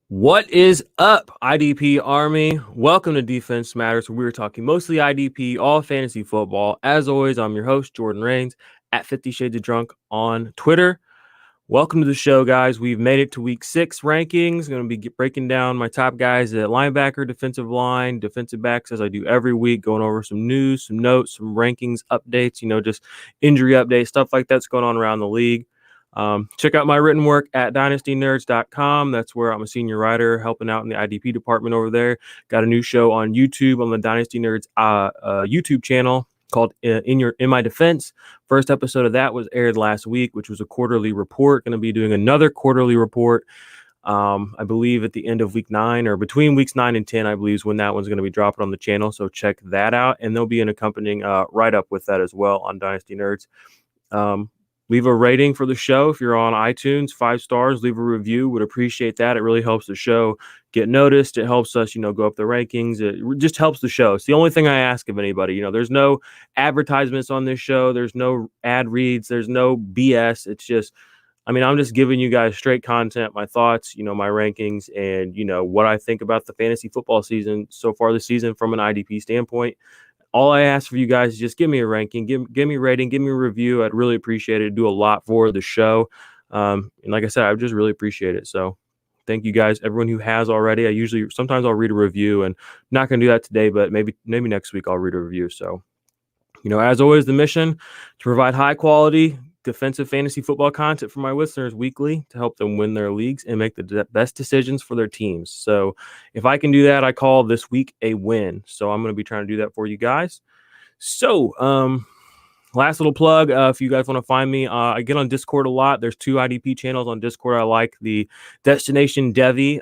What is up, IDP Army? Welcome to Defense Matters, where we're talking mostly IDP, all fantasy football. As always, I'm your host, Jordan Rains, at 50 Shades of Drunk on Twitter. Welcome to the show, guys. We've made it to week 6 rankings. Going to be breaking down my top guys at linebacker, defensive line, defensive backs, as I do every week, going over some news, some notes, some rankings, updates, just injury updates, stuff like that's going on around the league. Check out my written work at dynastynerds.com. That's where I'm a senior writer helping out in the IDP department over there. Got a new show on YouTube on the Dynasty Nerds YouTube channel called In My Defense. First episode of that was aired last week, which was a quarterly report. Going to be doing another quarterly report, I believe at the end of week 9 or between weeks 9 and 10, I believe is when that one's going to be dropping on the channel. So check that out. And there'll be an accompanying write-up with that as well on Dynasty Nerds. Leave a rating for the show if you're on iTunes, 5 stars. Leave a review. Would appreciate that. It really helps the show get noticed. It helps us, go up the rankings. It just helps the show. It's the only thing I ask of anybody. There's no advertisements on this show. There's no ad reads. There's no BS. It's just, I'm just giving you guys straight content, my thoughts, my rankings, and, what I think about the fantasy football season so far this season from an IDP standpoint. All I ask for you guys is just give me a ranking, give me a rating, give me a review. I'd really appreciate it. Do a lot for the show. And like I said, I just really appreciate it. So thank you guys, everyone who has already. Sometimes I'll read a review, and I'm not going to do that today, but maybe next week I'll read a review. So, as always, the mission to provide high quality defensive fantasy football content for my listeners weekly to help them win their leagues and make the best decisions for their teams. So if I can do that, I call this week a win. So I'm going to be trying to do that for you guys. So, last little plug, if you guys want to find me, I get on Discord a lot. There's 2 IDP channels on Discord I like. The Destination Devi,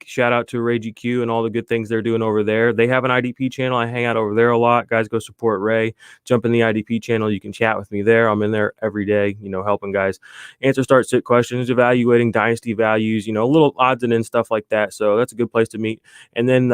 shout out to Ray GQ and all the good things they're doing over there. They have an IDP channel. I hang out over there a lot. Guys, go support Ray. Jump in the IDP channel. You can chat with me there. I'm in there every day, helping guys answer start sit questions, evaluating dynasty values, little odds and ends, stuff like that. So that's a good place to meet. And then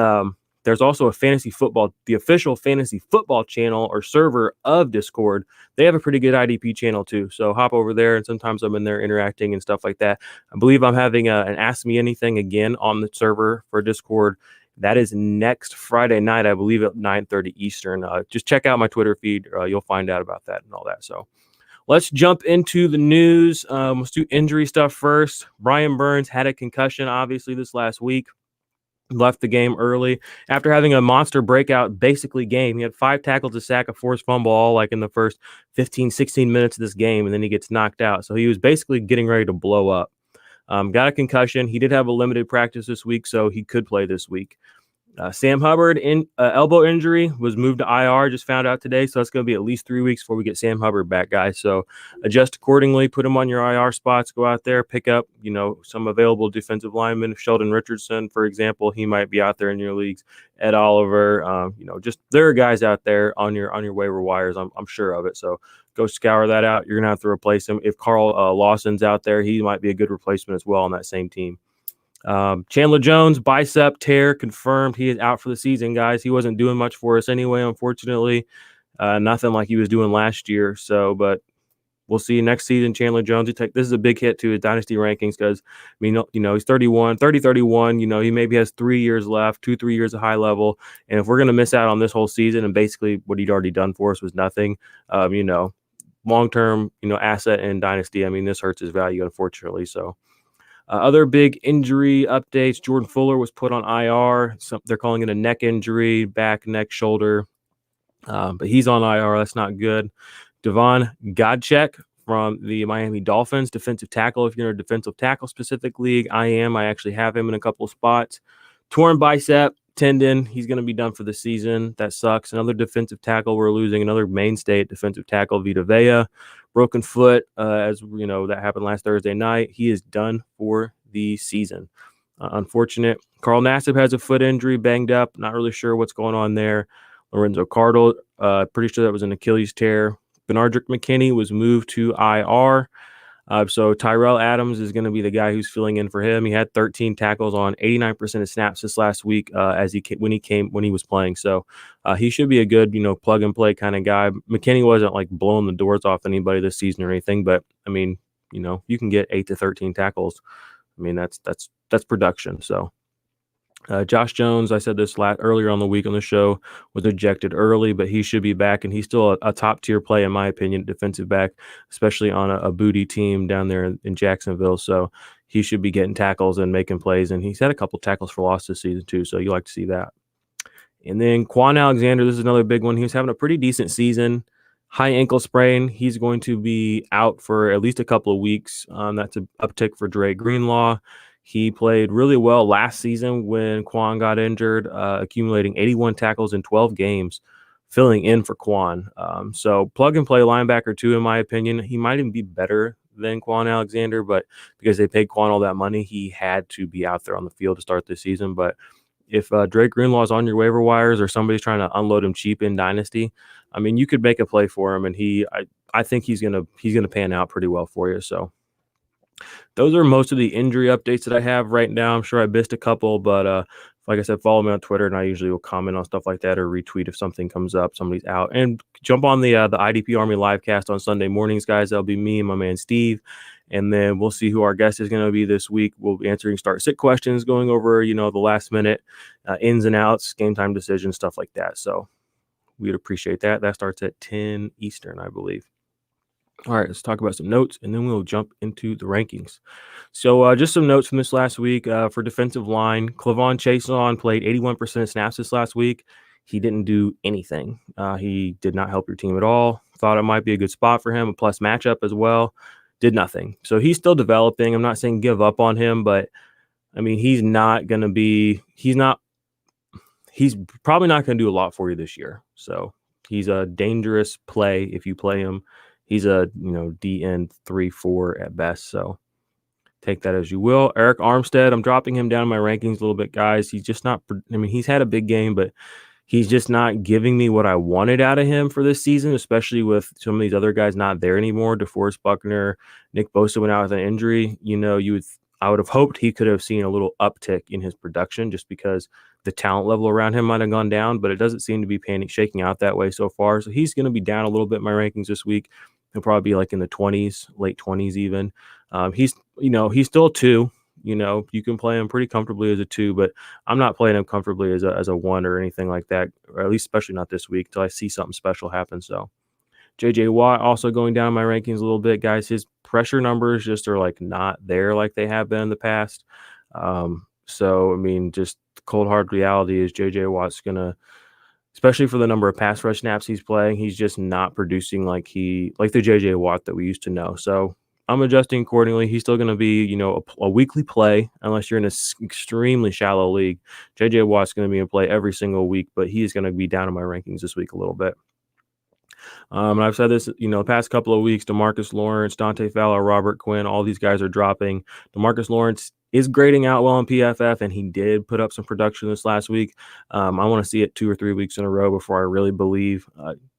there's also a fantasy football, the official fantasy football channel or server of Discord. They have a pretty good IDP channel too. So hop over there, and sometimes I'm in there interacting and stuff like that. I believe I'm having an Ask Me Anything again on the server for Discord. That is next Friday night, I believe at 9:30 Eastern. Just check out my Twitter feed. You'll find out about that and all that. So let's jump into the news. Let's do injury stuff first. Brian Burns had a concussion, obviously, this last week. Left the game early after having a monster breakout basically game. He had 5 tackles, a sack, a forced fumble, all like in the first 15, 16 minutes of this game, and then he gets knocked out. So he was basically getting ready to blow up. Got a concussion. He did have a limited practice this week, so he could play this week. Sam Hubbard, elbow injury, was moved to IR, just found out today. So it's going to be at least 3 weeks before we get Sam Hubbard back, guys. So adjust accordingly, put him on your IR spots, go out there, pick up, some available defensive linemen. Sheldon Richardson, for example, he might be out there in your leagues. Ed Oliver, just there are guys out there on your waiver wires. I'm sure of it. So go scour that out. You're going to have to replace him. If Carl Lawson's out there, he might be a good replacement as well on that same team. Chandler Jones, bicep tear confirmed. He is out for the season, guys. He wasn't doing much for us anyway, unfortunately. Nothing like he was doing last year. So, but we'll see next season. Chandler Jones, this is a big hit to his dynasty rankings because, he's 31. He maybe has 3 years left, 2-3 years of high level. And if we're going to miss out on this whole season and basically what he'd already done for us was nothing, long-term, asset in dynasty, this hurts his value, unfortunately. So, other big injury updates. Jordan Fuller was put on IR. They're calling it a neck injury, back, neck, shoulder. But he's on IR. That's not good. Devon Godchek from the Miami Dolphins, defensive tackle. If you're in a defensive tackle specific league, I am. I actually have him in a couple of spots. Torn bicep, tendon. He's going to be done for the season. That sucks. Another defensive tackle we're losing. Another mainstay defensive tackle, Vita Vea. Broken foot, as that happened last Thursday night. He is done for the season. Unfortunate. Carl Nassib has a foot injury, banged up. Not really sure what's going on there. Lorenzo Cardle, pretty sure that was an Achilles tear. Benardrick McKinney was moved to IR. So Tyrell Adams is going to be the guy who's filling in for him. He had 13 tackles on 89% of snaps this last week when he was playing. So he should be a good, plug and play kind of guy. McKinney wasn't like blowing the doors off anybody this season or anything, but you can get 8 to 13 tackles. I mean, that's production. So Josh Jones, I said this earlier on the week on the show, was ejected early, but he should be back, and he's still a top tier play in my opinion, defensive back, especially on a booty team down there in Jacksonville. So he should be getting tackles and making plays, and he's had a couple tackles for loss this season too. So you like to see that. And then Quan Alexander, this is another big one. He was having a pretty decent season. High ankle sprain. He's going to be out for at least a couple of weeks. That's an uptick for Dre Greenlaw. He played really well last season when Quan got injured, accumulating 81 tackles in 12 games, filling in for Quan. So plug and play linebacker too, in my opinion. He might even be better than Quan Alexander, but because they paid Quan all that money, he had to be out there on the field to start this season. But if Drake Greenlaw is on your waiver wires or somebody's trying to unload him cheap in Dynasty, I mean, you could make a play for him, and I think he's gonna pan out pretty well for you. So those are most of the injury updates that I have right now. I'm sure I missed a couple, but like I said, follow me on Twitter, and I usually will comment on stuff like that or retweet if something comes up, somebody's out. And jump on the IDP Army livecast on Sunday mornings, guys. That'll be me and my man Steve. And then we'll see who our guest is going to be this week. We'll be answering start-sit questions, going over, the last minute ins and outs, game time decisions, stuff like that. So we'd appreciate that. That starts at 10 Eastern, I believe. All right, let's talk about some notes, and then we'll jump into the rankings. So just some notes from this last week for defensive line. Clavon Chason played 81% of snaps this last week. He didn't do anything. He did not help your team at all. Thought it might be a good spot for him, a plus matchup as well. Did nothing. So he's still developing. I'm not saying give up on him, but I mean, he's probably not going to do a lot for you this year. So he's a dangerous play if you play him. He's a, DN 3-4 at best. So take that as you will. Eric Armstead, I'm dropping him down in my rankings a little bit, guys. He's just not, he's had a big game, but he's just not giving me what I wanted out of him for this season, especially with some of these other guys not there anymore. DeForest Buckner, Nick Bosa went out with an injury. I would have hoped he could have seen a little uptick in his production just because the talent level around him might have gone down, but it doesn't seem to be shaking out that way so far. So he's going to be down a little bit in my rankings this week. He'll probably be like in the 20s, late 20s even. He's still a 2. You can play him pretty comfortably as a 2, but I'm not playing him comfortably as a 1 or anything like that, or at least especially not this week till I see something special happen. So JJ Watt also going down my rankings a little bit, guys. His pressure numbers just are like not there like they have been in the past. So I mean, just the cold hard reality is JJ Watt's gonna, especially for the number of pass rush snaps he's playing, he's just not producing like the JJ Watt that we used to know. So I'm adjusting accordingly. He's still going to be, a weekly play unless you're in an extremely shallow league. JJ Watt's going to be in play every single week, but he's going to be down in my rankings this week a little bit. And I've said this, the past couple of weeks, DeMarcus Lawrence, Dante Fowler, Robert Quinn, all these guys are dropping. DeMarcus Lawrence is grading out well on PFF, and he did put up some production this last week. I want to see it 2 or 3 weeks in a row before I really believe.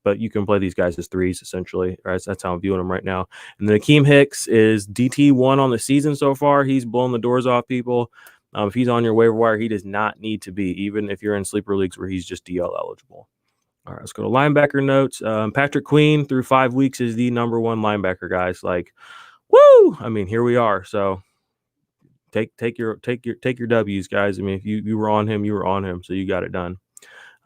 But you can play these guys as 3s, essentially. Right? That's how I'm viewing them right now. And then Akeem Hicks is DT1 on the season so far. He's blown the doors off people. If he's on your waiver wire, he does not need to be, even if you're in sleeper leagues where he's just DL eligible. All right, let's go to linebacker notes. Patrick Queen through 5 weeks is the number 1 linebacker, guys. Like, woo! I mean, here we are. So take your W's, guys. I mean, if you were on him, you were on him. So you got it done.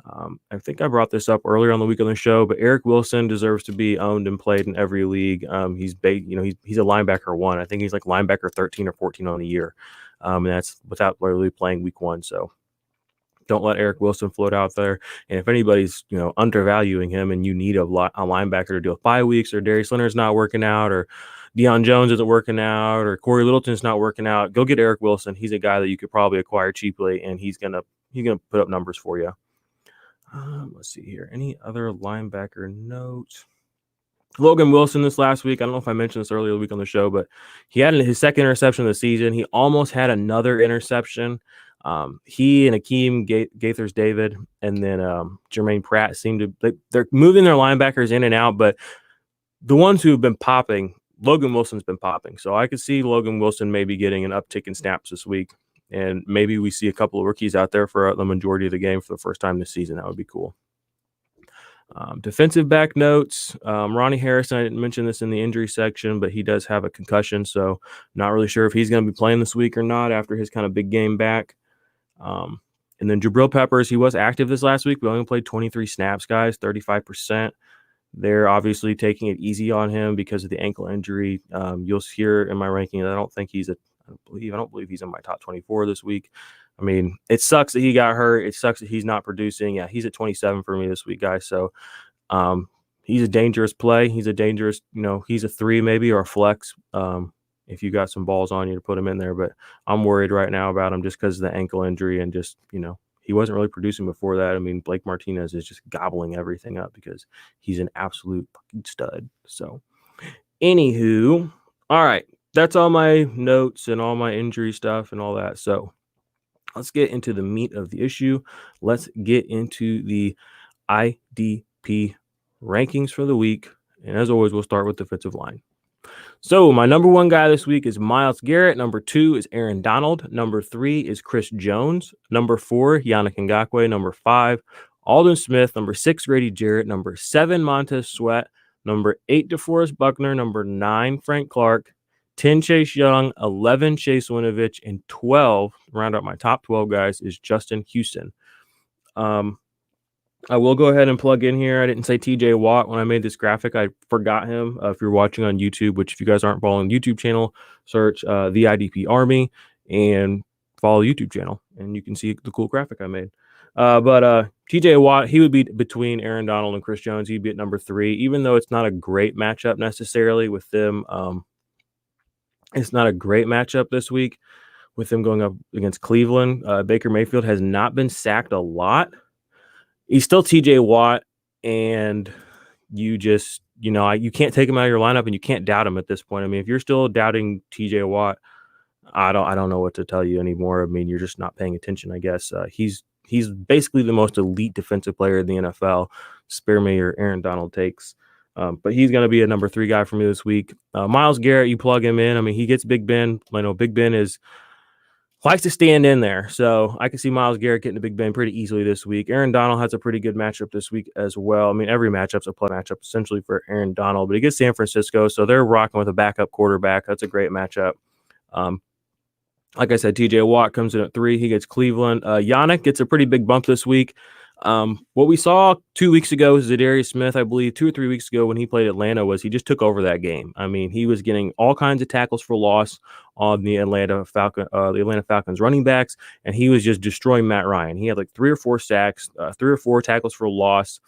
I think I brought this up earlier on the week on the show, but Eric Wilson deserves to be owned and played in every league. He's a linebacker 1. I think he's like linebacker 13 or 14 on the year. And that's without literally playing week 1. So don't let Eric Wilson float out there. And if anybody's, undervaluing him and you need a linebacker to do 5 weeks, or Darius Leonard's not working out, or Deion Jones isn't working out, or Corey Littleton's not working out, go get Eric Wilson. He's a guy that you could probably acquire cheaply, and he's gonna put up numbers for you. Let's see here. Any other linebacker notes? Logan Wilson this last week, I don't know if I mentioned this earlier the week on the show, but he had his second interception of the season. He almost had another interception. He and Akeem Gaithers David and then Jermaine Pratt they're moving their linebackers in and out, but the ones who have been popping, Logan Wilson's been popping. So I could see Logan Wilson maybe getting an uptick in snaps this week. And maybe we see a couple of rookies out there for the majority of the game for the first time this season. That would be cool. Defensive back notes. Ronnie Harrison, I didn't mention this in the injury section, but he does have a concussion, so not really sure if he's going to be playing this week or not after his kind of big game back. And then Jabril Peppers, he was active this last week, but only played 23 snaps, guys, 35%. They're obviously taking it easy on him because of the ankle injury. You'll hear in my ranking that I don't believe he's in my top 24 this week. I mean, it sucks that he got hurt. It sucks that he's not producing. Yeah, he's at 27 for me this week, guys. So he's a dangerous play. He's a dangerous, he's a 3 maybe or a flex if you got some balls on you to put him in there. But I'm worried right now about him just because of the ankle injury and just, he wasn't really producing before that. I mean, Blake Martinez is just gobbling everything up because he's an absolute fucking stud. So, anywho, all right. That's all my notes and all my injury stuff and all that. So, let's get into the meat of the issue. Let's get into the IDP rankings for the week. And as always, we'll start with defensive line. So my number 1 guy this week is Myles Garrett. Number 2 is Aaron Donald. Number 3 is Chris Jones. Number 4, Yannick Ngakoue. Number 5, Aldon Smith. Number 6, Grady Jarrett. Number 7, Montez Sweat. Number 8, DeForest Buckner. Number 9, Frank Clark. 10, Chase Young. 11, Chase Winovich. And 12, round out my top 12 guys, is Justin Houston. I will go ahead and plug in here. I didn't say TJ Watt when I made this graphic. I forgot him. If you're watching on YouTube, which if you guys aren't following the YouTube channel, search the IDP Army and follow the YouTube channel, and you can see the cool graphic I made. But TJ Watt, he would be between Aaron Donald and Chris Jones. He'd be at number 3, even though it's not a great matchup necessarily with them. It's not a great matchup this week with them going up against Cleveland. Baker Mayfield has not been sacked a lot. He's still TJ Watt, and you just, you can't take him out of your lineup, and you can't doubt him at this point. I mean, if you're still doubting TJ Watt, I don't know what to tell you anymore. I mean, you're just not paying attention, I guess. He's basically the most elite defensive player in the NFL. Spare me your Aaron Donald takes. But he's going to be a number 3 guy for me this week. Myles Garrett, you plug him in. I mean, he gets Big Ben. I know Big Ben likes to stand in there. So I can see Myles Garrett getting to Big Ben pretty easily this week. Aaron Donald has a pretty good matchup this week as well. I mean, every matchup's a play matchup essentially for Aaron Donald, but he gets San Francisco, so they're rocking with a backup quarterback. That's a great matchup. Like I said, TJ Watt comes in at 3. He gets Cleveland. Yannick gets a pretty big bump this week. What we saw 2 weeks ago is Zadarius Smith, I believe 2 or 3 weeks ago when he played Atlanta, was he just took over that game. I mean, he was getting all kinds of tackles for loss on the Atlanta Falcons running backs, and he was just destroying Matt Ryan. He had like 3 or 4 sacks, 3 or 4 tackles for loss.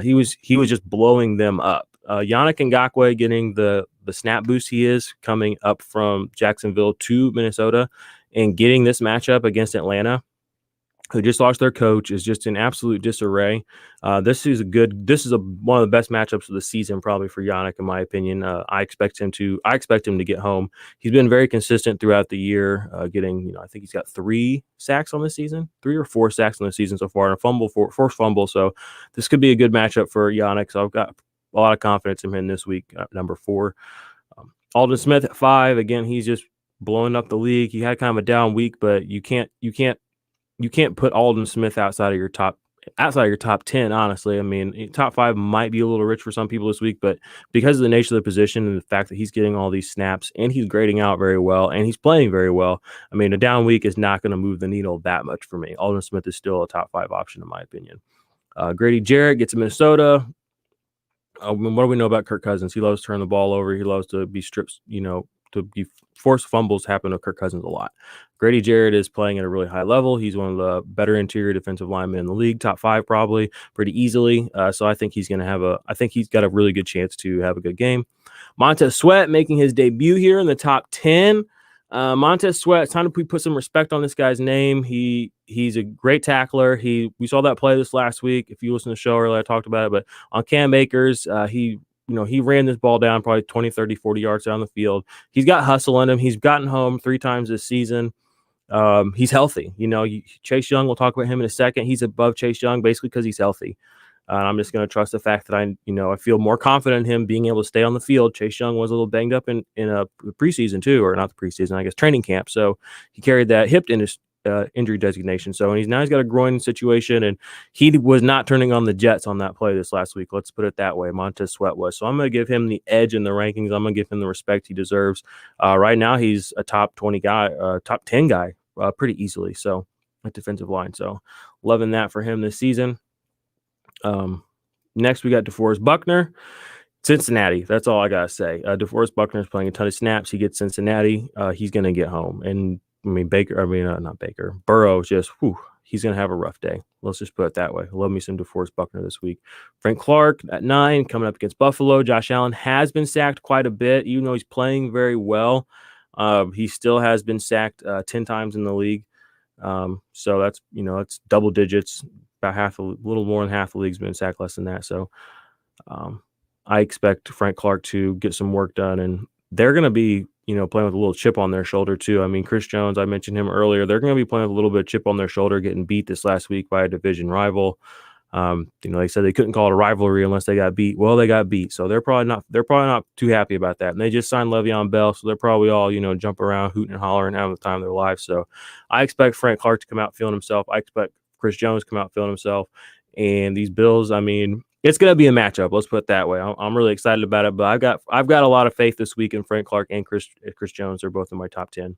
He was just blowing them up. Yannick Ngakoue getting the snap boost he is coming up from Jacksonville to Minnesota and getting this matchup against Atlanta, who just lost their coach, is just in absolute disarray. This is one of the best matchups of the season, probably for Yannick, in my opinion. I expect him to get home. He's been very consistent throughout the year, getting, I think he's got 3 sacks on the season, 3 or 4 sacks on the season so far, and a forced fumble. So this could be a good matchup for Yannick. So I've got a lot of confidence in him this week. Number 4, Aldon Smith at 5. Again, he's just blowing up the league. He had kind of a down week, but you can't put Aldon Smith outside of your top 10, honestly. I mean, top 5 might be a little rich for some people this week, but because of the nature of the position and the fact that he's getting all these snaps and he's grading out very well and he's playing very well, I mean, a down week is not going to move the needle that much for me. Aldon Smith is still a top 5 option, in my opinion. Grady Jarrett gets to Minnesota. What do we know about Kirk Cousins? He loves to turn the ball over. He loves to be stripped, to be forced fumbles happen to Kirk Cousins a lot. Grady Jarrett is playing at a really high level. He's one of the better interior defensive linemen in the league, top 5 probably, pretty easily. So I think he's got a really good chance to have a good game. Montez Sweat making his debut here in the top 10. Montez Sweat, it's time to put some respect on this guy's name. He's a great tackler. We saw that play this last week. If you listen to the show earlier, I talked about it, but on Cam Akers, he ran this ball down probably 20, 30, 40 yards down the field. He's got hustle in him. He's gotten home 3 times this season. He's healthy. Chase Young, we'll talk about him in a second. He's above Chase Young basically because he's healthy. I'm just going to trust the fact that I feel more confident in him being able to stay on the field. Chase Young was a little banged up in a preseason too, or not the preseason, I guess training camp. So he carried that hip injury designation. So, and he's got a groin situation, and he was not turning on the Jets on that play this last week. Let's put it that way. Montez Sweat was. So I'm going to give him the edge in the rankings. I'm going to give him the respect he deserves. Right now, he's a top 20 guy, top 10 guy pretty easily. So at defensive line. So loving that for him this season. Next, we got DeForest Buckner. Cincinnati. That's all I got to say. DeForest Buckner is playing a ton of snaps. He gets Cincinnati. He's going to get home. And not Baker. Burrow just, he's going to have a rough day. Let's just put it that way. Love me some DeForest Buckner this week. Frank Clark at 9, coming up against Buffalo. Josh Allen has been sacked quite a bit, even though he's playing very well. He still has been sacked 10 times in the league. So that's, it's double digits. About a little more than half the league's been sacked, less than that. So I expect Frank Clark to get some work done, and they're going to be, playing with a little chip on their shoulder too. I mean, Chris Jones, I mentioned him earlier. They're going to be playing with a little bit of chip on their shoulder, getting beat this last week by a division rival. They said they couldn't call it a rivalry unless they got beat. Well, they got beat, so they're probably not too happy about that. And they just signed Le'Veon Bell, so they're probably all jump around, hooting and hollering, having the time of their lives. So I expect Frank Clark to come out feeling himself. I expect Chris Jones to come out feeling himself. And these Bills, I mean, it's going to be a matchup. Let's put it that way. I'm really excited about it, but I've got a lot of faith this week in Frank Clark and Chris Jones. They're both in my top 10.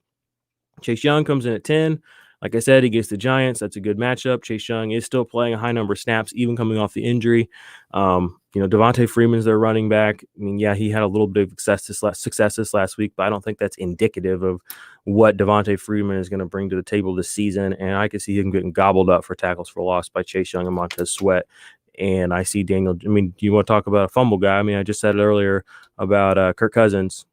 Chase Young comes in at 10. Like I said, he gets the Giants. That's a good matchup. Chase Young is still playing a high number of snaps, even coming off the injury. Devontae Freeman's their running back. I mean, yeah, he had a little bit of success this last week, but I don't think that's indicative of what Devontae Freeman is going to bring to the table this season. And I can see him getting gobbled up for tackles for loss by Chase Young and Montez Sweat. And I see Daniel. I mean, do you want to talk about a fumble guy? I mean, I just said it earlier about Kirk Cousins.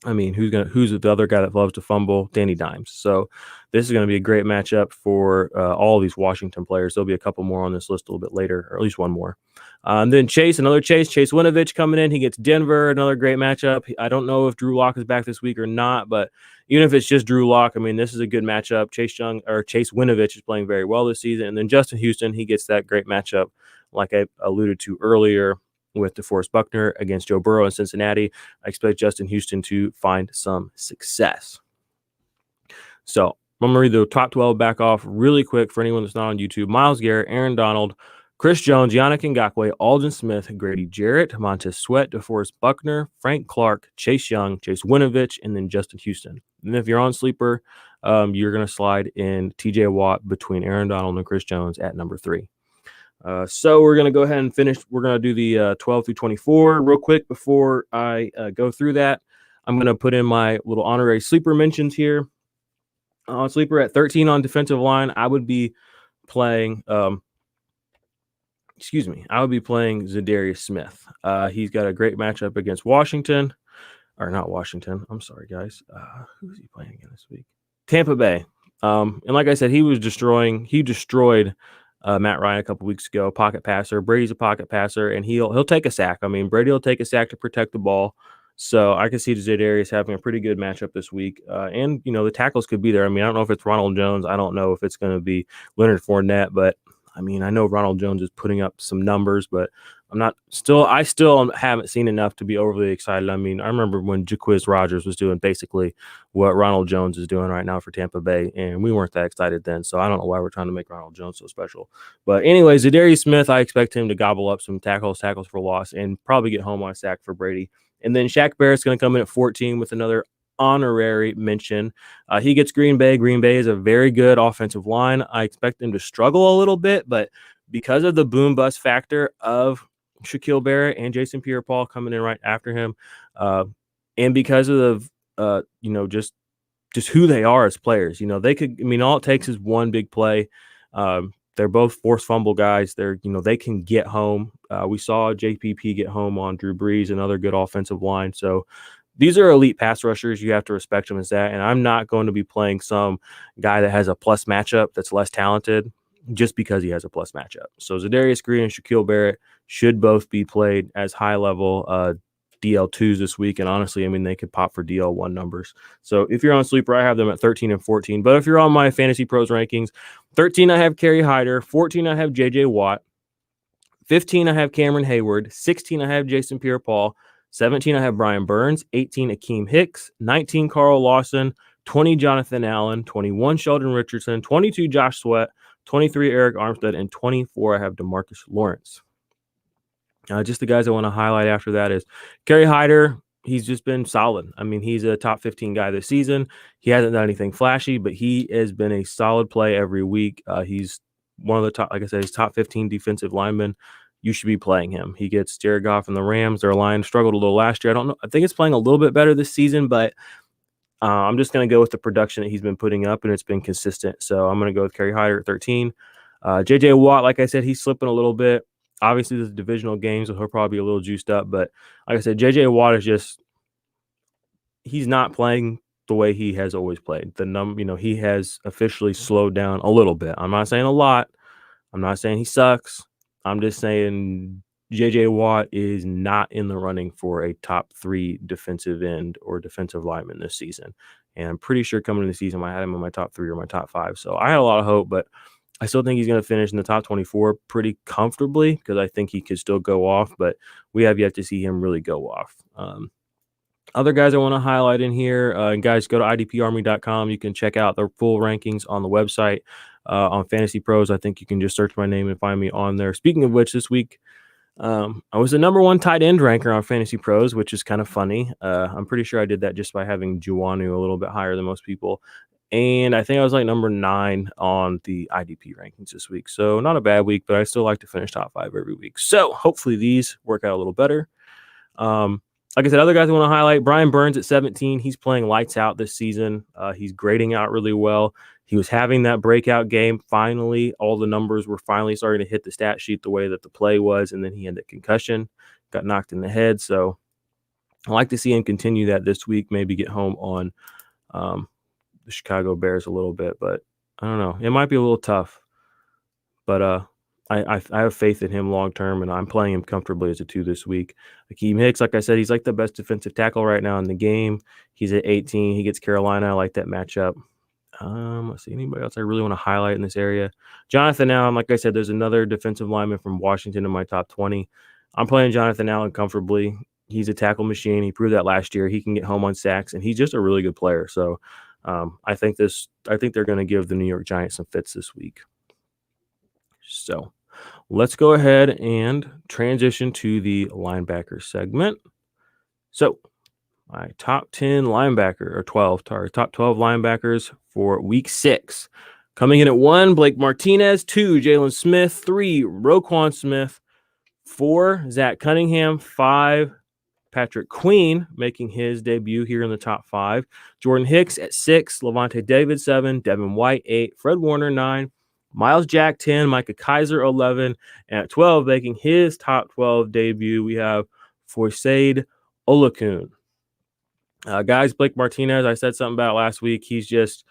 I mean, who's the other guy that loves to fumble? Danny Dimes. So this is going to be a great matchup for all these Washington players. There'll be a couple more on this list a little bit later, or at least one more. And then Chase Winovich coming in. He gets Denver, another great matchup. I don't know if Drew Lock is back this week or not, but even if it's just Drew Lock, I mean, this is a good matchup. Chase Winovich is playing very well this season. And then Justin Houston, he gets that great matchup, like I alluded to earlier, with DeForest Buckner against Joe Burrow in Cincinnati. I expect Justin Houston to find some success. So I'm going to read the top 12 back off really quick for anyone that's not on YouTube. Myles Garrett, Aaron Donald, Chris Jones, Yannick Ngakoue, Alden Smith, Grady Jarrett, Montez Sweat, DeForest Buckner, Frank Clark, Chase Young, Chase Winovich, and then Justin Houston. And if you're on Sleeper, you're going to slide in TJ Watt between Aaron Donald and Chris Jones at number 3. So we're going to go ahead and finish. We're going to do the 12 through 24 real quick before I go through that. I'm going to put in my little honorary sleeper mentions here. Sleeper at 13 on defensive line, I would be playing Zadarius Smith. He's got a great matchup against Washington. Or not Washington. I'm sorry, guys. Who is he playing again this week? Tampa Bay. And like I said, he destroyed Matt Ryan a couple weeks ago, pocket passer. Brady's a pocket passer, and he'll take a sack. I mean, Brady will take a sack to protect the ball. So I can see Zadarius having a pretty good matchup this week. And, the tackles could be there. I mean, I don't know if it's Ronald Jones. I don't know if it's going to be Leonard Fournette, but I mean, I know Ronald Jones is putting up some numbers, but I still haven't seen enough to be overly excited. I mean, I remember when Jaquiz Rodgers was doing basically what Ronald Jones is doing right now for Tampa Bay, and we weren't that excited then. So I don't know why we're trying to make Ronald Jones so special. But anyways, Zadarius Smith, I expect him to gobble up some tackles for loss, and probably get home on a sack for Brady. And then Shaq Barrett's going to come in at 14 with another honorary mention. He gets Green Bay. Green Bay is a very good offensive line. I expect them to struggle a little bit, but because of the boom bust factor of Shaquille Barrett and Jason Pierre-Paul coming in right after him, and because of just who they are as players, they could. I mean, all it takes is one big play. They're both forced fumble guys. They can get home. We saw JPP get home on Drew Brees, another good offensive line. So these are elite pass rushers. You have to respect them as that. And I'm not going to be playing some guy that has a plus matchup that's less talented just because he has a plus matchup. So Zadarius Green and Shaquille Barrett should both be played as high-level DL2s this week. And honestly, I mean, they could pop for DL1 numbers. So if you're on Sleeper, I have them at 13 and 14. But if you're on my Fantasy Pros rankings, 13, I have Kerry Hyder. 14, I have J.J. Watt. 15, I have Cameron Hayward. 16, I have Jason Pierre-Paul. 17, I have Brian Burns. 18, Akeem Hicks. 19, Carl Lawson. 20 Jonathan Allen, 21 Sheldon Richardson, 22 Josh Sweat, 23 Eric Armstead, and 24 I have DeMarcus Lawrence. Just the guys I want to highlight after that is Kerry Hyder. He's just been solid. I mean, he's a top 15 guy this season. He hasn't done anything flashy, but he has been a solid play every week. He's one of the top, like I said, he's top 15 defensive linemen. You should be playing him. He gets Jared Goff and the Rams. Their line struggled a little last year. I don't know. I think it's playing a little bit better this season, but I'm just going to go with the production that he's been putting up, and it's been consistent. So I'm going to go with Kerry Hyder at 13. J.J. Watt, like I said, he's slipping a little bit. Obviously, there's divisional games, so he'll probably be a little juiced up. But like I said, J.J. Watt is just – he's not playing the way he has always played. He has officially slowed down a little bit. I'm not saying a lot. I'm not saying he sucks. I'm just saying J.J. Watt is not in the running for a top 3 defensive end or defensive lineman this season. And I'm pretty sure coming into the season, I had him in my top 3 or my top 5. So I had a lot of hope, but I still think he's going to finish in the top 24 pretty comfortably because I think he could still go off, but we have yet to see him really go off. Other guys I want to highlight in here, and guys, go to idparmy.com. You can check out their full rankings on the website. On Fantasy Pros, I think you can just search my name and find me on there. Speaking of which, this week, I was the number 1 tight end ranker on Fantasy Pros, which is kind of funny. I'm pretty sure I did that just by having Juwanu a little bit higher than most people. And I think I was like number 9 on the IDP rankings this week. So not a bad week, but I still like to finish top 5 every week. So hopefully these work out a little better. Like I said, other guys I want to highlight, Brian Burns at 17. He's playing lights out this season. He's grading out really well. He was having that breakout game. Finally, all the numbers were finally starting to hit the stat sheet the way that the play was, and then he had a concussion, got knocked in the head. So I like to see him continue that this week, maybe get home on the Chicago Bears a little bit, but I don't know. It might be a little tough, but I have faith in him long term, and I'm playing him comfortably as a 2 this week. Akeem Hicks, like I said, he's like the best defensive tackle right now in the game. He's at 18. He gets Carolina. I like that matchup. Let's see, anybody else I really want to highlight in this area? Jonathan Allen, like I said, there's another defensive lineman from Washington in my top 20. I'm playing Jonathan Allen comfortably. He's a tackle machine. He proved that last year. He can get home on sacks, and he's just a really good player. So I think they're going to give the New York Giants some fits this week. So let's go ahead and transition to the linebacker segment. So my top 10 linebacker, or 12, top 12 linebackers for week 6. Coming in at 1, Blake Martinez. 2, Jalen Smith. 3, Roquan Smith. 4, Zach Cunningham. 5, Patrick Queen, making his debut here in the top 5. Jordan Hicks at 6, Levante David 7, Devin White 8, Fred Warner 9, Miles Jack 10, Micah Kaiser 11, and at 12, making his top 12 debut, we have Forsaid Olakun. Guys, Blake Martinez, I said something about last week. He's as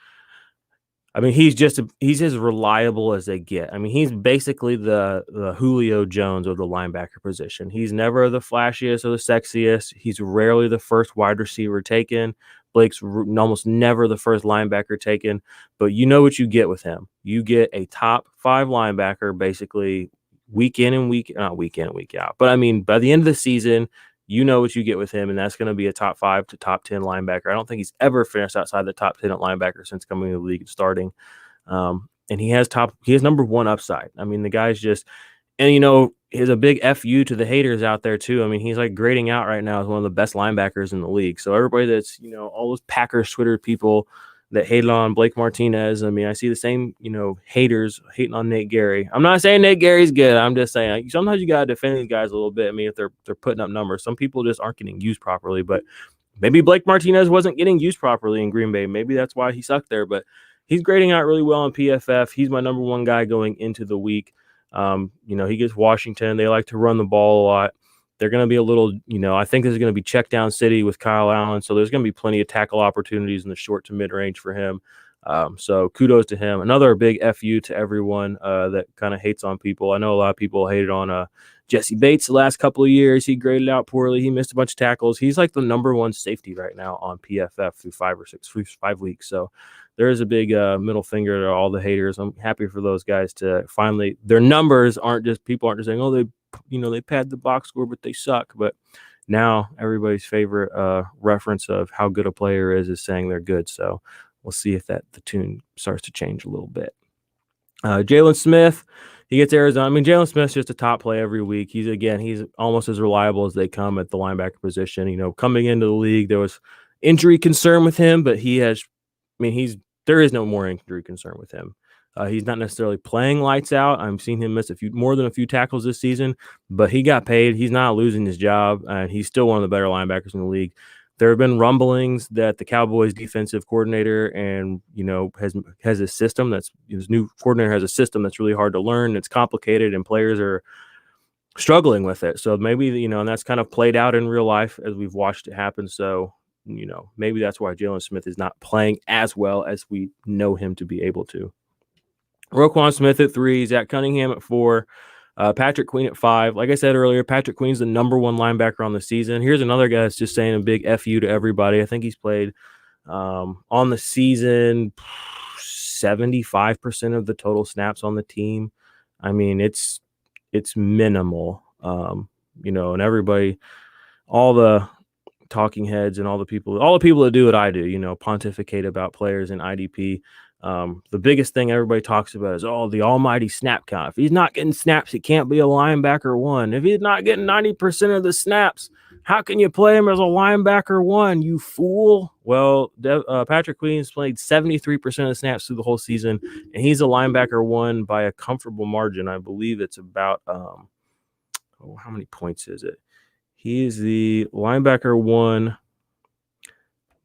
reliable as they get. I mean, he's basically the Julio Jones of the linebacker position. He's never the flashiest or the sexiest. He's rarely the first wide receiver taken. Blake's almost never the first linebacker taken, but you know what you get with him. You get a top 5 linebacker basically week in and week out. But I mean, by the end of the season, you know what you get with him, and that's going to be a top 5 to top 10 linebacker. I don't think he's ever finished outside the top 10 at linebacker since coming to the league and starting. And he has number 1 upside. I mean, the guy's just, and he's a big FU to the haters out there too. I mean, he's like grading out right now as one of the best linebackers in the league. So everybody that's, all those Packers Twitter people that hated on Blake Martinez. I mean, I see the same, haters hating on Nate Gary. I'm not saying Nate Gary's good. I'm just saying sometimes you got to defend these guys a little bit. I mean, if they're putting up numbers, some people just aren't getting used properly, but maybe Blake Martinez wasn't getting used properly in Green Bay. Maybe that's why he sucked there, but he's grading out really well on PFF. He's my number 1 guy going into the week. He gets Washington. They like to run the ball a lot. They're going to be a little, I think this is going to be check down city with Kyle Allen. So there's going to be plenty of tackle opportunities in the short to mid range for him. So kudos to him. Another big FU to everyone that kind of hates on people. I know a lot of people hated on Jesse Bates the last couple of years. He graded out poorly. He missed a bunch of tackles. He's like the number 1 safety right now on PFF through 5 weeks. So there is a big middle finger to all the haters. I'm happy for those guys to finally, their numbers people aren't just saying, oh, they pad the box score, but they suck. But now everybody's favorite reference of how good a player is saying they're good. So we'll see if the tune starts to change a little bit. Jalen Smith, he gets Arizona. I mean, Jalen Smith's just a top play every week. He's almost as reliable as they come at the linebacker position. Coming into the league, there was injury concern with him, but there is no more injury concern with him. He's not necessarily playing lights out. I've seen him miss more than a few tackles this season, but he got paid. He's not losing his job, and he's still one of the better linebackers in the league. There have been rumblings that the Cowboys defensive coordinator has a system his new coordinator has a system that's really hard to learn. It's complicated and players are struggling with it. So maybe, and that's kind of played out in real life as we've watched it happen. So, maybe that's why Jalen Smith is not playing as well as we know him to be able to. Roquan Smith at 3, Zach Cunningham at 4, Patrick Queen at 5. Like I said earlier, Patrick Queen's the number 1 linebacker on the season. Here's another guy that's just saying a big FU to everybody. I think he's played on the season 75% of the total snaps on the team. I mean, it's minimal. And everybody, all the talking heads and all the people that do what I do, pontificate about players in IDP. The biggest thing everybody talks about is, the almighty snap count. If he's not getting snaps, he can't be a linebacker 1. If he's not getting 90% of the snaps, how can you play him as a linebacker 1, you fool? Well, Patrick Queen's played 73% of the snaps through the whole season, and he's a linebacker 1 by a comfortable margin. I believe it's about, how many points is it? He is the linebacker 1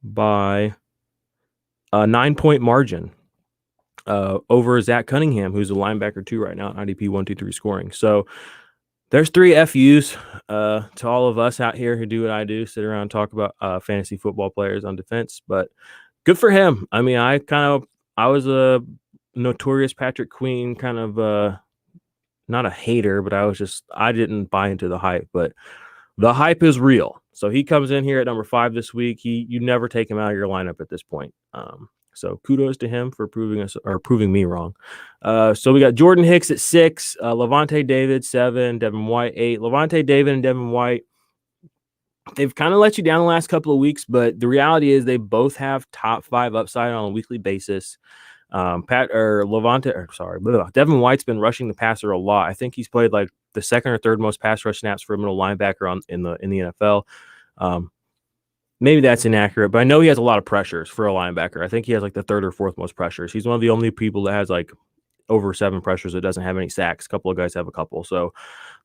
by a 9-point margin over Zach Cunningham, who's a linebacker 2 right now at IDP 1-2-3 scoring. So there's 3 FUs to all of us out here who do what I do, sit around and talk about fantasy football players on defense. But good for him. I mean, I was a notorious Patrick Queen kind of not a hater, but I didn't buy into the hype. But the hype is real. So he comes in here at number 5 this week. You never take him out of your lineup at this point. So kudos to him for proving me wrong. So we got Jordan Hicks at 6, Levante David 7, Devin White 8. Levante David and Devin White, they've kind of let you down the last couple of weeks, but the reality is they both have top 5 upside on a weekly basis. Devin White's been rushing the passer a lot. I think he's played like the 2nd or 3rd most pass rush snaps for a middle linebacker in the NFL. Maybe that's inaccurate, but I know he has a lot of pressures for a linebacker. I think he has like the 3rd or 4th most pressures. He's one of the only people that has like over 7 pressures that doesn't have any sacks. A couple of guys have a couple. So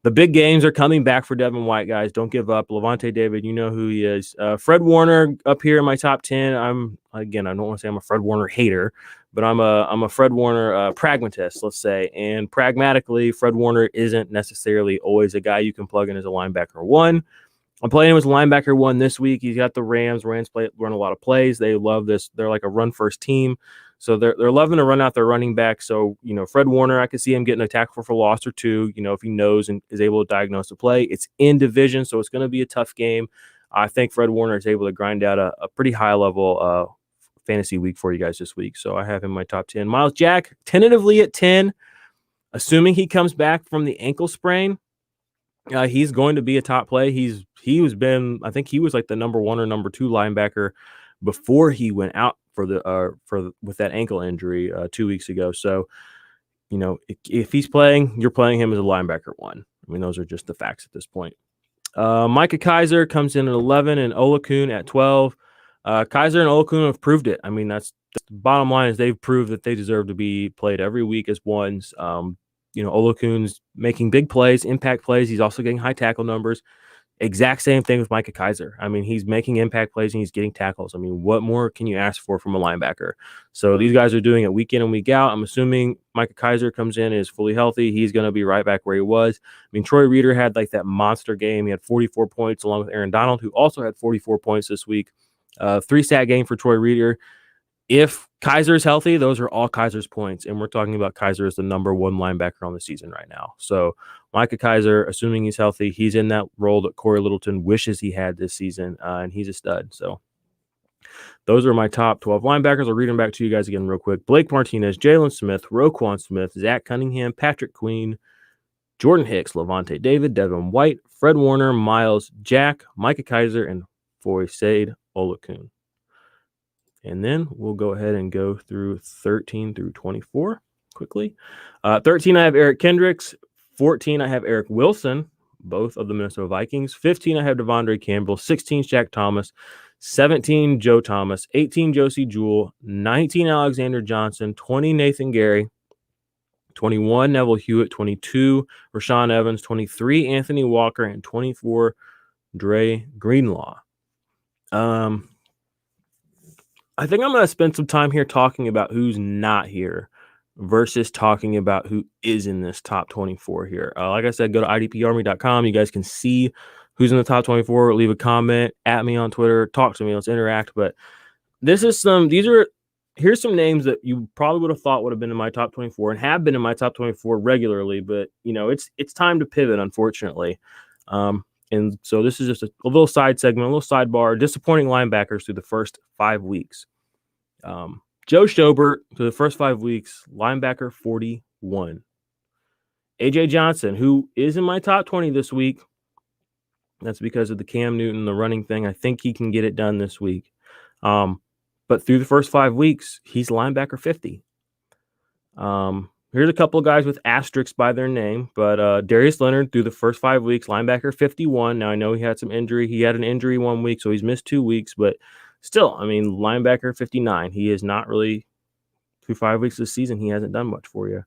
the big games are coming back for Devin White, guys. Don't give up. Levante David, you know who he is. Fred Warner up here in my top 10. I don't want to say I'm a Fred Warner hater, but I'm a Fred Warner pragmatist, let's say. And pragmatically, Fred Warner isn't necessarily always a guy you can plug in as a linebacker 1. I'm playing him as a linebacker 1 this week. He's got the Rams. Rams run a lot of plays. They love this. They're like a run-first team. So they're loving to run out their running back. So, Fred Warner, I could see him getting a tackle for loss or 2, if he knows and is able to diagnose the play. It's in division, so it's going to be a tough game. I think Fred Warner is able to grind out a pretty high-level fantasy week for you guys this week. So I have him in my top 10. Miles Jack, tentatively at 10, assuming he comes back from the ankle sprain. He's going to be a top play. I think he was like the number 1 or number 2 linebacker before he went out with that ankle injury 2 weeks ago. So, if he's playing, you're playing him as a linebacker 1. I mean, those are just the facts at this point. Micah Kaiser comes in at 11 and Olakun at 12. Kaiser and Olakun have proved it. I mean, that's the bottom line is they've proved that they deserve to be played every week as ones. Olakun's making big plays, impact plays. He's also getting high tackle numbers. Exact same thing with Micah Kaiser. I mean, he's making impact plays and he's getting tackles. I mean, what more can you ask for from a linebacker? So these guys are doing it week in and week out. I'm assuming Micah Kaiser comes in and is fully healthy. He's going to be right back where he was. I mean, Troy Reeder had like that monster game. He had 44 points along with Aaron Donald, who also had 44 points this week. 3-stat game for Troy Reeder. If Kaiser is healthy, those are all Kaiser's points. And we're talking about Kaiser as the number 1 linebacker on the season right now. So Micah Kaiser, assuming he's healthy, he's in that role that Corey Littleton wishes he had this season, and he's a stud. So those are my top 12 linebackers. I'll read them back to you guys again real quick. Blake Martinez, Jalen Smith, Roquan Smith, Zach Cunningham, Patrick Queen, Jordan Hicks, Levante David, Devin White, Fred Warner, Miles Jack, Micah Kaiser, and Foyesade Olakun. And then we'll go ahead and go through 13 through 24 quickly. 13, I have Eric Kendricks. 14, I have Eric Wilson, both of the Minnesota Vikings. 15, I have Devondre Campbell. 16, Shaq Thomas. 17, Joe Thomas. 18, Josie Jewell. 19, Alexander Johnson. 20, Nathan Gary. 21, Neville Hewitt. 22, Rashawn Evans. 23, Anthony Walker. And 24, Dre Greenlaw. I think I'm going to spend some time here talking about who's not here versus talking about who is in this top 24 here. Like I said, go to idparmy.com. You guys can see who's in the top 24. Leave a comment at me on Twitter. Talk to me. Let's interact. But here's some names that you probably would have thought would have been in my top 24 and have been in my top 24 regularly. But, it's time to pivot, unfortunately. And so this is just a little side segment, a little sidebar, disappointing linebackers through the first 5 weeks. Joe Schobert through the first 5 weeks, linebacker 41. AJ Johnson, who is in my top 20 this week. That's because of the Cam Newton, the running thing. I think he can get it done this week. But through the first 5 weeks, he's linebacker 50. Here's a couple of guys with asterisks by their name, but Darius Leonard through the first 5 weeks, linebacker 51. Now, I know he had some injury. He had an injury 1 week, so he's missed 2 weeks, but still, linebacker 59. He is not really, through 5 weeks this season, he hasn't done much for you.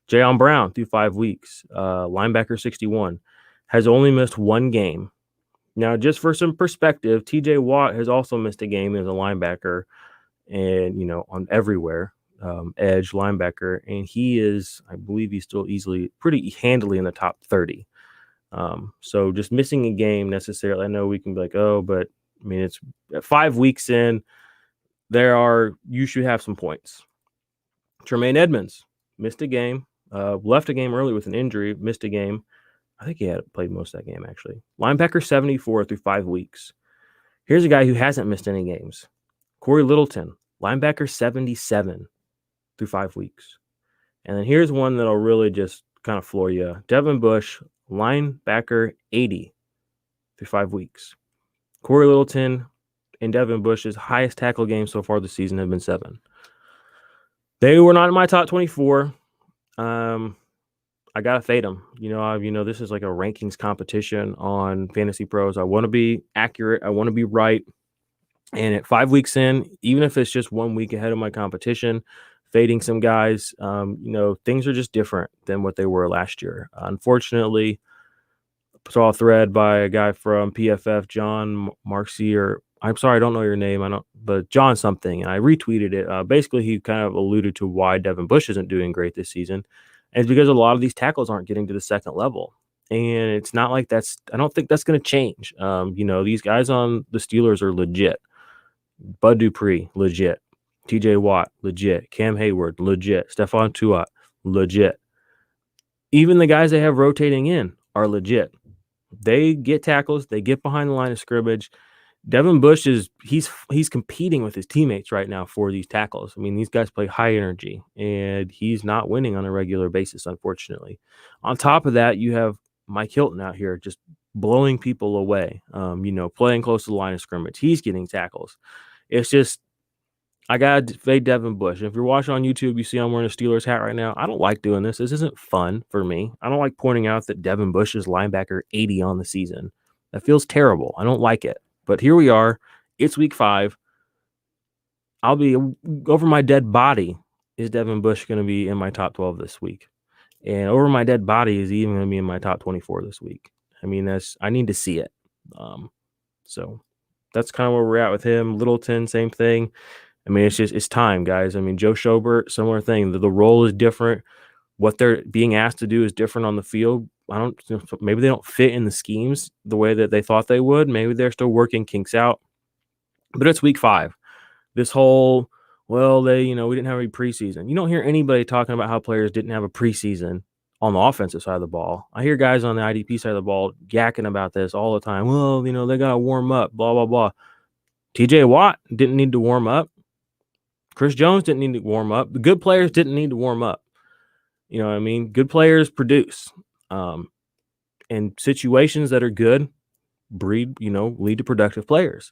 Jayon Brown through 5 weeks, linebacker 61, has only missed 1 game. Now, just for some perspective, TJ Watt has also missed a game as a linebacker and, on everywhere. Edge linebacker, and he is, I believe he's still pretty handily in the top 30. So just missing a game necessarily, I know we can be like, but it's 5 weeks in, you should have some points. Tremaine Edmonds missed a game, left a game early with an injury, missed a game. I think he had played most of that game, actually. Linebacker 74 through 5 weeks. Here's a guy who hasn't missed any games. Corey Littleton, linebacker 77 through 5 weeks. And then here's one that'll really just kind of floor you. Devin Bush, linebacker 80 through 5 weeks. Corey Littleton and Devin Bush's highest tackle games so far this season have been 7. They were not in my top 24. I gotta fade them. This is like a rankings competition on Fantasy Pros. I want to be accurate. I want to be right. And at 5 weeks in, even if it's just 1 week ahead of my competition, fading some guys, things are just different than what they were last year. Unfortunately, saw a thread by a guy from PFF, John Marcy, or I'm sorry, I don't know your name. But John something, and I retweeted it. Basically, he kind of alluded to why Devin Bush isn't doing great this season. And it's because a lot of these tackles aren't getting to the second level. And it's not like I don't think that's going to change. These guys on the Steelers are legit. Bud Dupree, legit. TJ Watt, legit. Cam Hayward, legit. Stephon Tuitt, legit. Even the guys they have rotating in are legit. They get tackles. They get behind the line of scrimmage. Devin Bush he's competing with his teammates right now for these tackles. These guys play high energy, and he's not winning on a regular basis, unfortunately. On top of that, you have Mike Hilton out here just blowing people away, playing close to the line of scrimmage. He's getting tackles. It's just, I got to fade Devin Bush. If you're watching on YouTube, you see I'm wearing a Steelers hat right now. I don't like doing this. This isn't fun for me. I don't like pointing out that Devin Bush is linebacker 80 on the season. That feels terrible. I don't like it. But here we are. It's week 5. I'll be over my dead body. Is Devin Bush going to be in my top 12 this week? And over my dead body is he even going to be in my top 24 this week? I need to see it. So that's kind of where we're at with him. Littleton, same thing. It's time, guys. Joe Schobert, similar thing. The role is different. What they're being asked to do is different on the field. Maybe they don't fit in the schemes the way that they thought they would. Maybe they're still working kinks out. But it's week 5. This whole, we didn't have any preseason. You don't hear anybody talking about how players didn't have a preseason on the offensive side of the ball. I hear guys on the IDP side of the ball yakking about this all the time. They got to warm up, blah, blah, blah. TJ Watt didn't need to warm up. Chris Jones didn't need to warm up. The good players didn't need to warm up. Good players produce. And situations that are good lead to productive players.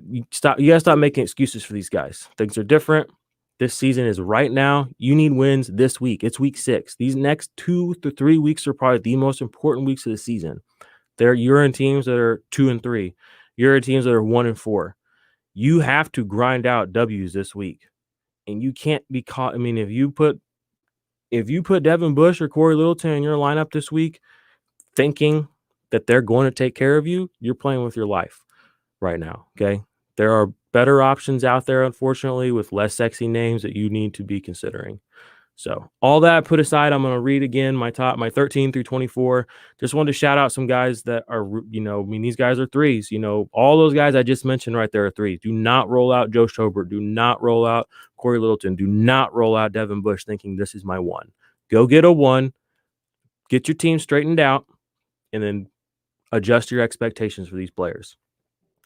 You gotta stop making excuses for these guys. Things are different. This season is right now. You need wins this week. It's week 6. These next 2 to 3 weeks are probably the most important weeks of the season. You're in teams that are 2-3. You're in teams that are 1-4. You have to grind out W's this week, and you can't be caught. I mean, if you put Devin Bush or Corey Littleton in your lineup this week, thinking that they're going to take care of you, you're playing with your life right now. Okay, there are better options out there, unfortunately, with less sexy names that you need to be considering. So all that put aside, I'm going to read again my 13 through 24. Just wanted to shout out some guys that are, these guys are threes. All those guys I just mentioned right there are threes. Do not roll out Joe Schobert. Do not roll out Corey Littleton. Do not roll out Devin Bush thinking this is my one. Go get a one, get your team straightened out, and then adjust your expectations for these players.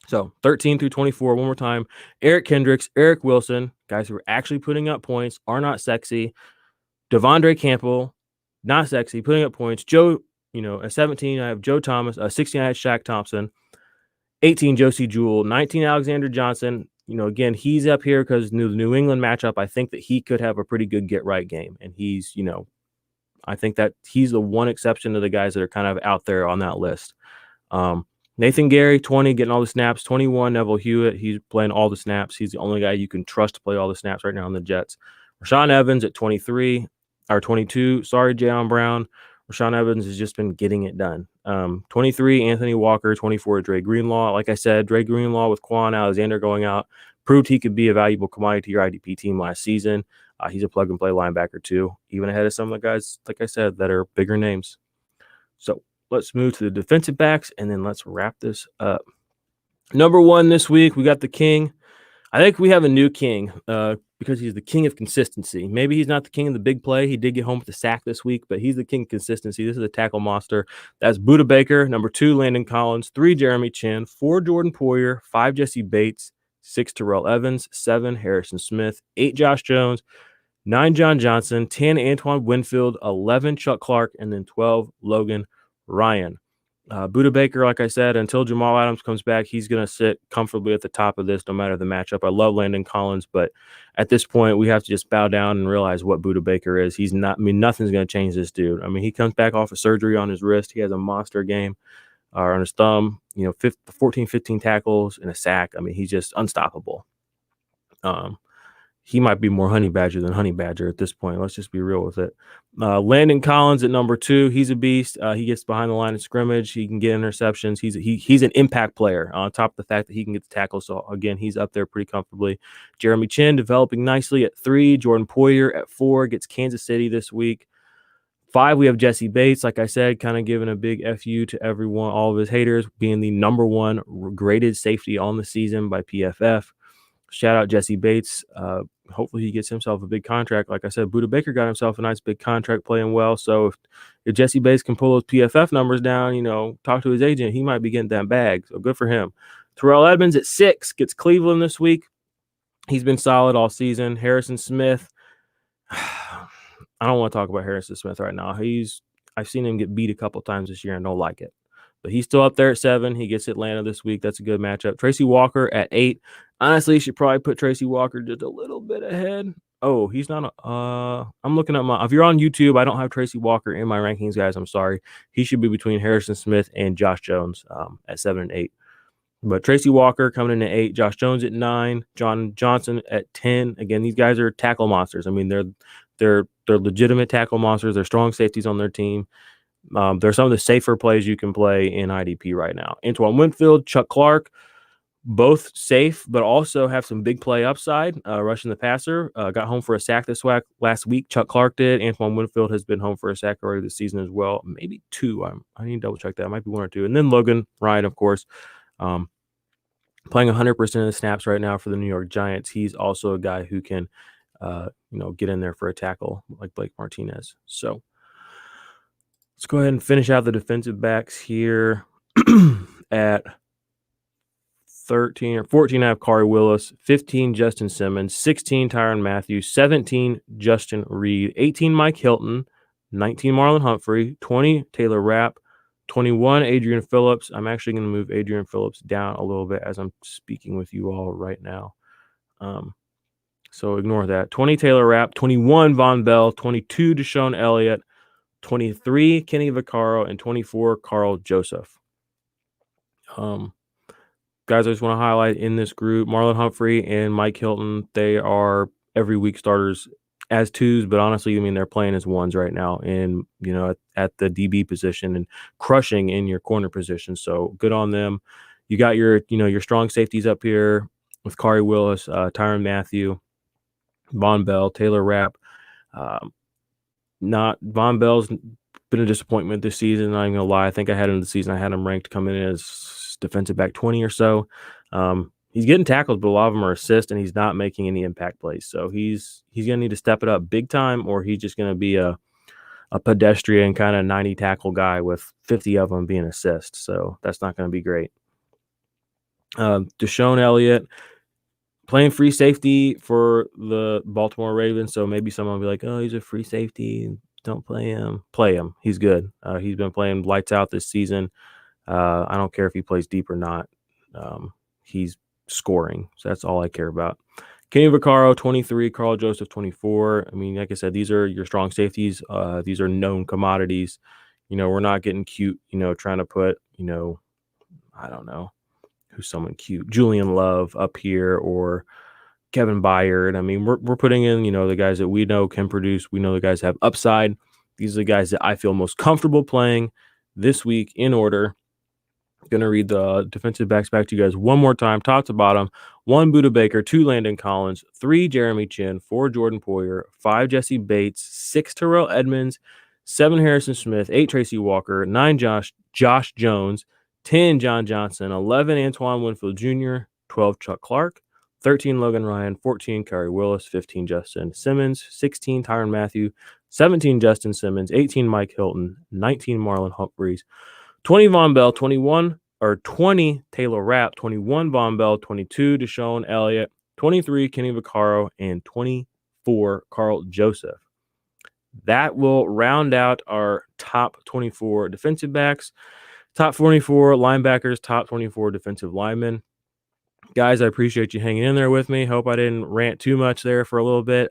So 13 through 24, one more time. Eric Kendricks, Eric Wilson, guys who are actually putting up points, are not sexy. Devondre Campbell, not sexy, putting up points. Joe, at 17, I have Joe Thomas. 16, I had Shaq Thompson. 18, Josie Jewell. 19, Alexander Johnson. Again, he's up here because the New England matchup, I think that he could have a pretty good get-right game. And he's, I think that he's the one exception to the guys that are kind of out there on that list. Nathan Gary, 20, getting all the snaps. 21, Neville Hewitt. He's playing all the snaps. He's the only guy you can trust to play all the snaps right now on the Jets. Rashaan Evans at 22. Sorry, Jayon Brown. Rashaan Evans has just been getting it done. 23, Anthony Walker. 24, Dre Greenlaw. Like I said, Dre Greenlaw with Quan Alexander going out proved he could be a valuable commodity to your IDP team last season. He's a plug-and-play linebacker too, even ahead of some of the guys, like I said, that are bigger names. So let's move to the defensive backs, and then let's wrap this up. Number 1 this week, we got the king. I think we have a new king because he's the king of consistency. Maybe he's not the king of the big play. He did get home with a sack this week, but he's the king of consistency. This is a tackle monster. That's Budda Baker. Number 2, Landon Collins. 3, Jeremy Chin. 4, Jordan Poyer. 5, Jesse Bates. 6, Terrell Evans. 7, Harrison Smith. 8, Josh Jones. 9, John Johnson. 10, Antoine Winfield. 11, Chuck Clark. And then 12, Logan Ryan. Budda Baker, like I said, until Jamal Adams comes back, he's going to sit comfortably at the top of this no matter the matchup. I love Landon Collins, but at this point, we have to just bow down and realize what Budda Baker is. He's not, nothing's going to change this dude. He comes back off of surgery on his wrist. He has a monster game on his thumb, 14, 15 tackles and a sack. He's just unstoppable. He might be more Honey Badger than Honey Badger at this point. Let's just be real with it. Landon Collins at number 2. He's a beast. He gets behind the line of scrimmage. He can get interceptions. He's an impact player on top of the fact that he can get the tackle. So, again, he's up there pretty comfortably. Jeremy Chin developing nicely at 3. Jordan Poyer at 4. Gets Kansas City this week. 5, we have Jesse Bates. Like I said, kind of giving a big FU to everyone, all of his haters, being the number 1 graded safety on the season by PFF. Shout out Jesse Bates. Hopefully he gets himself a big contract. Like I said, Budda Baker got himself a nice big contract playing well. So if Jesse Bates can pull those PFF numbers down, talk to his agent, he might be getting that bag. So good for him. Terrell Edmonds at 6 gets Cleveland this week. He's been solid all season. Harrison Smith. I don't want to talk about Harrison Smith right now. I've seen him get beat a couple times this year and don't like it. But he's still up there at 7. He gets Atlanta this week. That's a good matchup. Tracy Walker at 8. Honestly, you should probably put Tracy Walker just a little bit ahead. Oh, he's not. I'm looking at if you're on YouTube, I don't have Tracy Walker in my rankings, guys. I'm sorry. He should be between Harrison Smith and Josh Jones at 7 and 8. But Tracy Walker coming in at 8. Josh Jones at 9. John Johnson at 10. Again, these guys are tackle monsters. They're legitimate tackle monsters. They're strong safeties on their team. They're some of the safer plays you can play in IDP right now. Antoine Winfield, Chuck Clark, both safe, but also have some big play upside. Rushing the passer, got home for a sack last week. Chuck Clark did. Antoine Winfield has been home for a sack already this season as well. Maybe 2. I need to double check that. It might be 1 or 2. And then Logan Ryan, of course, playing 100% of the snaps right now for the New York Giants. He's also a guy who can, get in there for a tackle like Blake Martinez. So let's go ahead and finish out the defensive backs here at 13 or 14. I have Kari Willis, 15 Justin Simmons, 16 Tyrann Matthew, 17 Justin Reed, 18 Mike Hilton, 19 Marlon Humphrey, 20 Taylor Rapp, 21, Adrian Phillips. I'm actually going to move Adrian Phillips down a little bit as I'm speaking with you all right now. So ignore that. 20, Taylor Rapp. 21, Von Bell. 22, Deshaun Elliott. 23, Kenny Vaccaro. And 24, Carl Joseph. Guys, I just want to highlight in this group, Marlon Humphrey and Mike Hilton, they are every week starters as twos, but honestly, I mean, they're playing as ones right now and, at the DB position and crushing in your corner position. So good on them. You got your strong safeties up here with Kari Willis, Tyrann Mathieu, Von Bell, Taylor Rapp. Von Bell's been a disappointment this season. I'm not even gonna lie. I think I had him this season. I had him ranked coming in as defensive back 20 or so. He's getting tackles, but a lot of them are assists, and he's not making any impact plays. So he's gonna need to step it up big time, or he's just gonna be a pedestrian kind of 90 tackle guy with 50 of them being assists. So that's not gonna be great. Deshaun Elliott playing free safety for the Baltimore Ravens. So maybe someone will be like, oh, he's a free safety. Don't play him. Play him. He's good. He's been playing lights out this season. I don't care if he plays deep or not. He's scoring. So that's all I care about. Kenny Vaccaro, 23. Carl Joseph, 24. I mean, like I said, these are your strong safeties. These are known commodities. We're not getting cute, trying to put, I don't know, who's someone cute, Julian Love up here or Kevin Byard. I mean, we're putting in, the guys that we know can produce. We know the guys have upside. These are the guys that I feel most comfortable playing this week in order. I'm going to read the defensive backs back to you guys one more time, top to bottom. 1, Budda Baker. 2, Landon Collins. 3, Jeremy Chin. 4, Jordan Poyer. 5, Jesse Bates. 6, Terrell Edmonds. 7, Harrison Smith. 8, Tracy Walker. 9, Josh Jones. 10, John Johnson. 11, Antoine Winfield Jr. 12, Chuck Clark. 13, Logan Ryan. 14, Kari Willis. 15, Justin Simmons. 16, Tyrann Mathieu. 17, Justin Simmons. 18, Mike Hilton. 19, Marlon Humphreys. 20, Von Bell. 20, Taylor Rapp. 21, Von Bell. 22, Deshaun Elliott. 23, Kenny Vaccaro. And 24, Carl Joseph. That will round out our top 24 defensive backs, top 24 linebackers, top 24 defensive linemen. Guys, I appreciate you hanging in there with me. Hope I didn't rant too much there for a little bit.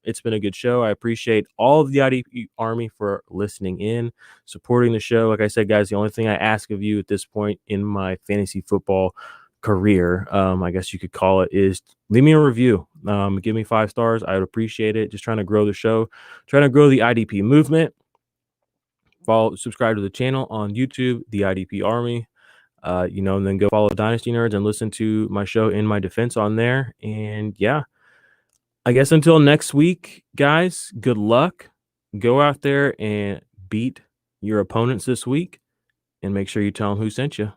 It's been a good show. I appreciate all of the IDP Army for listening in, supporting the show. Like I said, guys, the only thing I ask of you at this point in my fantasy football career, I guess you could call it, is leave me a review. Give me 5 stars. I would appreciate it. Just trying to grow the show, trying to grow the IDP movement. Subscribe to the channel on YouTube, the IDP Army. And then go follow Dynasty Nerds and listen to my show In My Defense on there. And yeah, I guess until next week, guys, good luck. Go out there and beat your opponents this week and make sure you tell them who sent you.